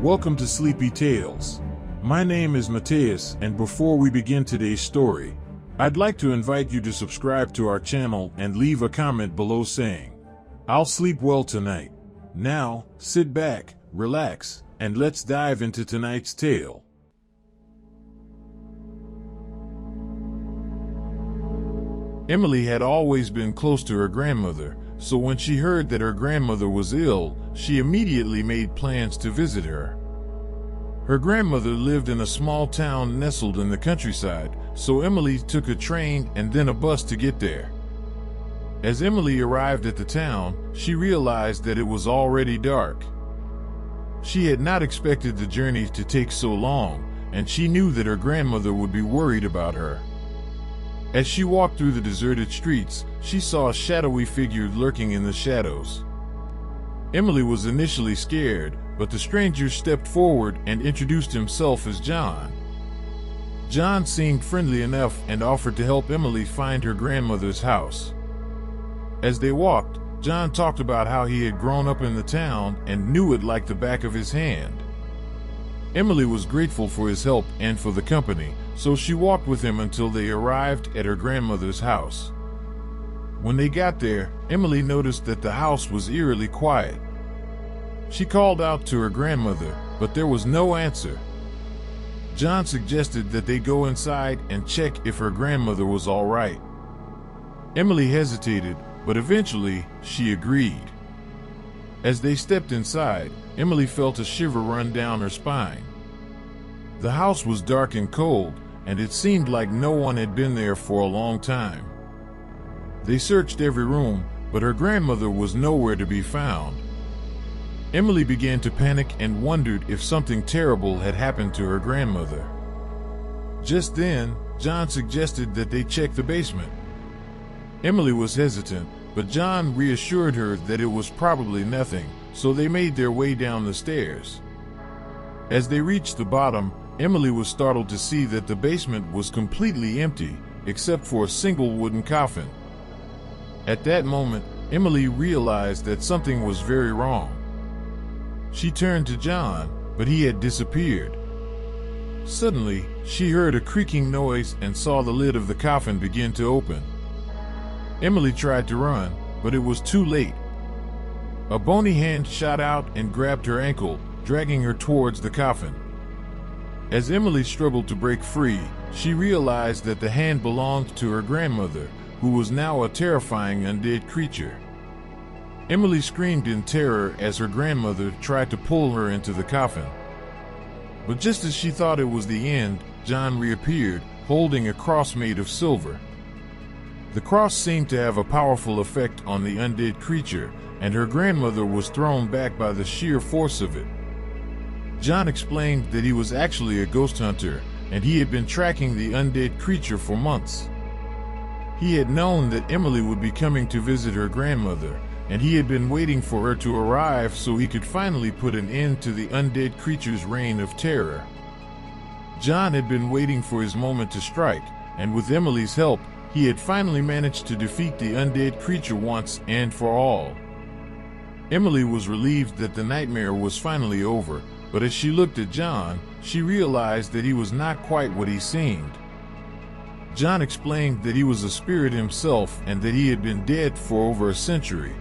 Welcome to Sleepy Tales. My name is Mateus, and before we begin today's story, I'd like to invite you to subscribe to our channel and leave a comment below saying, "I'll sleep well tonight." Now, sit back, relax, and let's dive into tonight's tale. Emily had always been close to her grandmother, so when she heard that her grandmother was ill, she immediately made plans to visit her. Her grandmother lived in a small town nestled in the countryside, so Emily took a train and then a bus to get there. As Emily arrived at the town, she realized that it was already dark. She had not expected the journey to take so long, and she knew that her grandmother would be worried about her. As she walked through the deserted streets, she saw a shadowy figure lurking in the shadows. Emily was initially scared, but the stranger stepped forward and introduced himself as John. John seemed friendly enough and offered to help Emily find her grandmother's house. As they walked, John talked about how he had grown up in the town and knew it like the back of his hand. Emily was grateful for his help and for the company, so she walked with him until they arrived at her grandmother's house. When they got there, Emily noticed that the house was eerily quiet. She called out to her grandmother, but there was no answer. John suggested that they go inside and check if her grandmother was all right. Emily hesitated, but eventually she agreed. As they stepped inside, Emily felt a shiver run down her spine. The house was dark and cold, and it seemed like no one had been there for a long time. They searched every room, but her grandmother was nowhere to be found. Emily began to panic and wondered if something terrible had happened to her grandmother. Just then, John suggested that they check the basement. Emily was hesitant, but John reassured her that it was probably nothing, so they made their way down the stairs. As they reached the bottom, Emily was startled to see that the basement was completely empty, except for a single wooden coffin. At that moment, Emily realized that something was very wrong. She turned to John, but he had disappeared. Suddenly, she heard a creaking noise and saw the lid of the coffin begin to open. Emily tried to run, but it was too late. A bony hand shot out and grabbed her ankle, dragging her towards the coffin. As Emily struggled to break free, she realized that the hand belonged to her grandmother, who was now a terrifying undead creature. Emily screamed in terror as her grandmother tried to pull her into the coffin. But just as she thought it was the end, John reappeared, holding a cross made of silver. The cross seemed to have a powerful effect on the undead creature, and her grandmother was thrown back by the sheer force of it. John explained that he was actually a ghost hunter, and he had been tracking the undead creature for months. He had known that Emily would be coming to visit her grandmother, and he had been waiting for her to arrive so he could finally put an end to the undead creature's reign of terror. John had been waiting for his moment to strike, and with Emily's help, he had finally managed to defeat the undead creature once and for all. Emily was relieved that the nightmare was finally over, but as she looked at John, she realized that he was not quite what he seemed. John explained that he was a spirit himself and that he had been dead for over a century.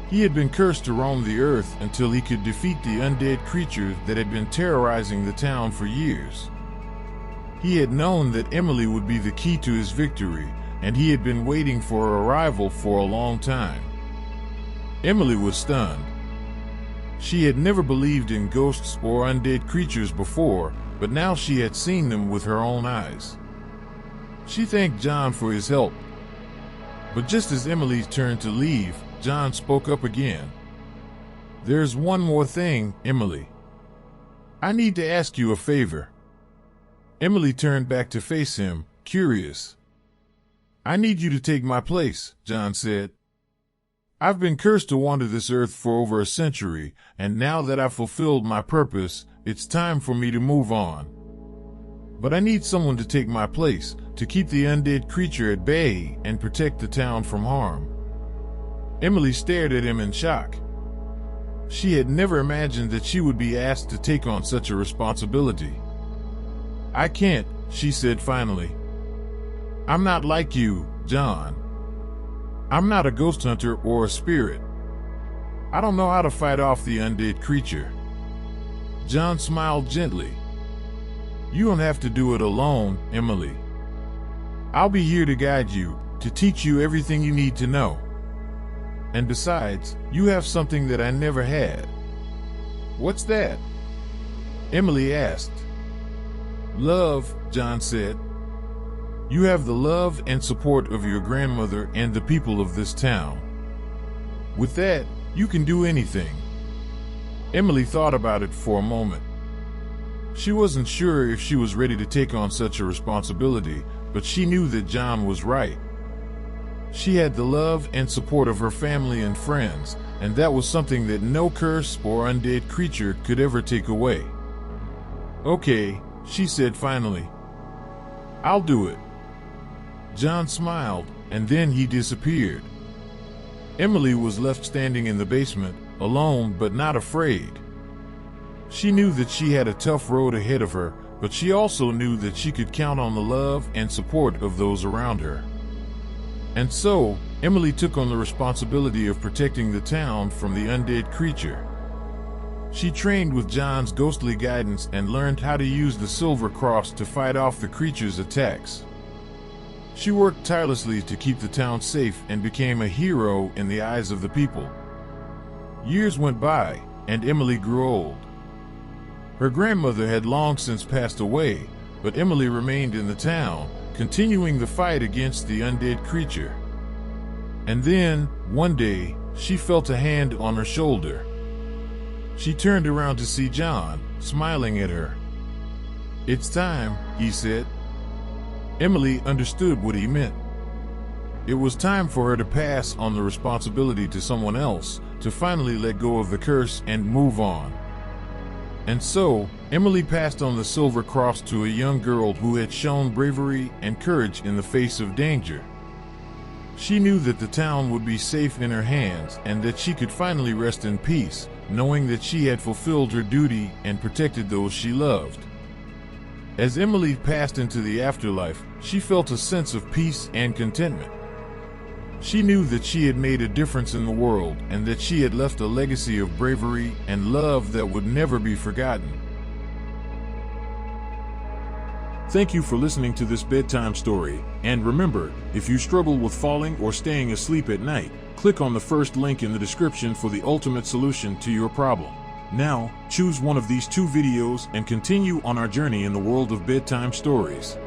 He had been cursed to roam the earth until he could defeat the undead creature that had been terrorizing the town for years. He had known that Emily would be the key to his victory, and he had been waiting for her arrival for a long time. Emily was stunned. She had never believed in ghosts or undead creatures before, but now she had seen them with her own eyes. She thanked John for his help. But just as Emily turned to leave, John spoke up again. "There's one more thing, Emily. I need to ask you a favor." Emily turned back to face him, curious. "I need you to take my place," John said. "I've been cursed to wander this earth for over a century, and now that I've fulfilled my purpose, it's time for me to move on. But I need someone to take my place, to keep the undead creature at bay and protect the town from harm." Emily stared at him in shock. She had never imagined that she would be asked to take on such a responsibility. "I can't," she said finally. "I'm not like you, John. I'm not a ghost hunter or a spirit. I don't know how to fight off the undead creature." John smiled gently. "You don't have to do it alone, Emily. I'll be here to guide you, to teach you everything you need to know. And besides, you have something that I never had." "What's that?" Emily asked. "Love," John said. "You have the love and support of your grandmother and the people of this town. With that, you can do anything." Emily thought about it for a moment. She wasn't sure if she was ready to take on such a responsibility, but she knew that John was right. She had the love and support of her family and friends, and that was something that no curse or undead creature could ever take away. "Okay," she said finally. "I'll do it." John smiled, and then he disappeared. Emily was left standing in the basement, alone but not afraid. She knew that she had a tough road ahead of her, but she also knew that she could count on the love and support of those around her. And so, Emily took on the responsibility of protecting the town from the undead creature. She trained with John's ghostly guidance and learned how to use the silver cross to fight off the creature's attacks. She worked tirelessly to keep the town safe and became a hero in the eyes of the people. Years went by, and Emily grew old. Her grandmother had long since passed away, but Emily remained in the town, continuing the fight against the undead creature. And then, one day, she felt a hand on her shoulder. She turned around to see John, smiling at her. "It's time," he said. Emily understood what he meant. It was time for her to pass on the responsibility to someone else, to finally let go of the curse and move on. And so, Emily passed on the silver cross to a young girl who had shown bravery and courage in the face of danger. She knew that the town would be safe in her hands and that she could finally rest in peace, knowing that she had fulfilled her duty and protected those she loved. As Emily passed into the afterlife, she felt a sense of peace and contentment. She knew that she had made a difference in the world and that she had left a legacy of bravery and love that would never be forgotten. Thank you for listening to this bedtime story, and remember, if you struggle with falling or staying asleep at night, click on the first link in the description for the ultimate solution to your problem. Now, choose one of these two videos and continue on our journey in the world of bedtime stories.